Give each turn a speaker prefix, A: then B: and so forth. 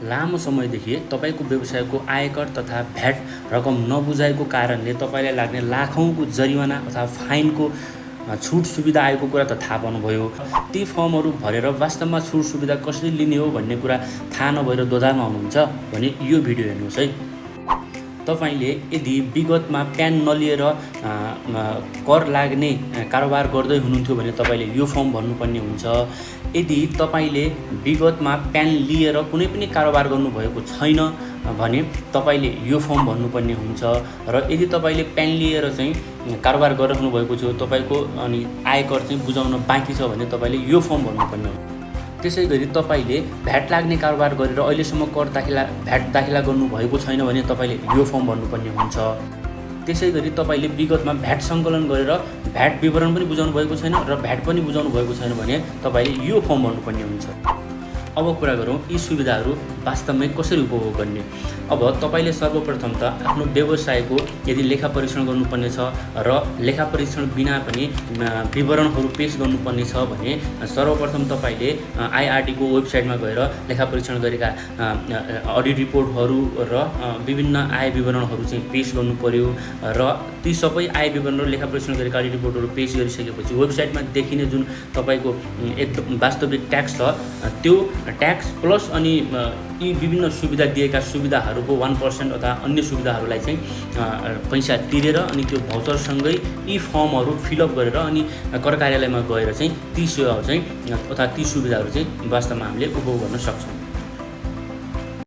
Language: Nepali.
A: लामो समयदेखि तपाईको व्यवसायको आयकर तथा भ्याट रकम नबुझाएको कारणले तपाईलाई लाग्ने लाखौंको जरिवाना अथवा फाइनको छुट सुविधा आएको कुरा त थाहा पाउनुभयो। ती फर्महरू भरेर वास्तवमा छुट सुविधा कसरी लिने हो भन्ने कुरा थाहा नभएर दोधारमा हुनुहुन्छ भने यो भिडियो हेर्नुहोस् है। तपाईले यदि विगतमा प्यान नलिएर कर लाग्ने कारोबार गर्दै हुनुहुन्थ्यो भने तपाईले यो फर्म भर्नुपर्ने हुन्छ। यदि तपाईले विगतमा प्यान लिएर कुनै पनि कारोबार गर्नुभएको छैन भने तपाईले यो फर्म भर्नुपर्ने हुन्छ। र यदि तपाईले प्यान लिएर चाहिँ कारोबार गरिरहनु भएको छ, तपाईको अनि आयकर चाहिँ बुझाउन बाँकी छ भने तपाईले यो फर्म भर्नुपर्ने हुन्छ। त्यसैगरी तपाईले भ्याट लाग्ने कारोबार गरेर अहिलेसम्म भ्याट दाखिला गर्नुभएको छैन भने तपाईले यो फर्म भर्नुपर्ने हुन्छ। त्यसैगरी तपाईले विगतमा भ्याट सङ्कलन गरेर भ्याट विवरण पनि बुझाउनु भएको छैन र भ्याट पनि बुझाउनु भएको छैन भने तपाईले यो फर्म भर्नुपर्ने हुन्छ। अब कुरा गरौँ यी सुविधाहरू वास्तवमै कसरी उपभोग गर्ने। अब तपाईले सर्वप्रथम त आफ्नो व्यवसायको यदि लेखा परीक्षण गर्नुपर्ने छ र लेखा परीक्षण बिना पनि विवरणहरू पेश गर्नुपर्ने छ भने सर्वप्रथम तपाईले आईआरटी को वेबसाइटमा गएर लेखा परीक्षण गरेका अडिट रिपोर्टहरू र विभिन्न आय विवरणहरू चाहिँ पेश गर्नु पर्यो। र ती सबै आय विवरण र लेखा परीक्षण गरेका अडिट रिपोर्टहरू पेश गरिसकेपछि वेबसाइटमा देखिने जुन तपाईको एकदम वास्तविक ट्याक्स छ त्यो ट्याक्स प्लस अनि यी विभिन्न सुविधा दिएका सुविधाहरूको 1% अथवा अन्य सुविधाहरूलाई चाहिँ पैसा तिरेर अनि त्यो भाउचरसँगै यी फर्महरू फिलअप गरेर अनि कर कार्यालयमा गएर चाहिँ ती सेवाहरू चाहिँ अथवा ती सुविधाहरू चाहिँ वास्तवमा हामीले उपभोग गर्न सक्छौँ।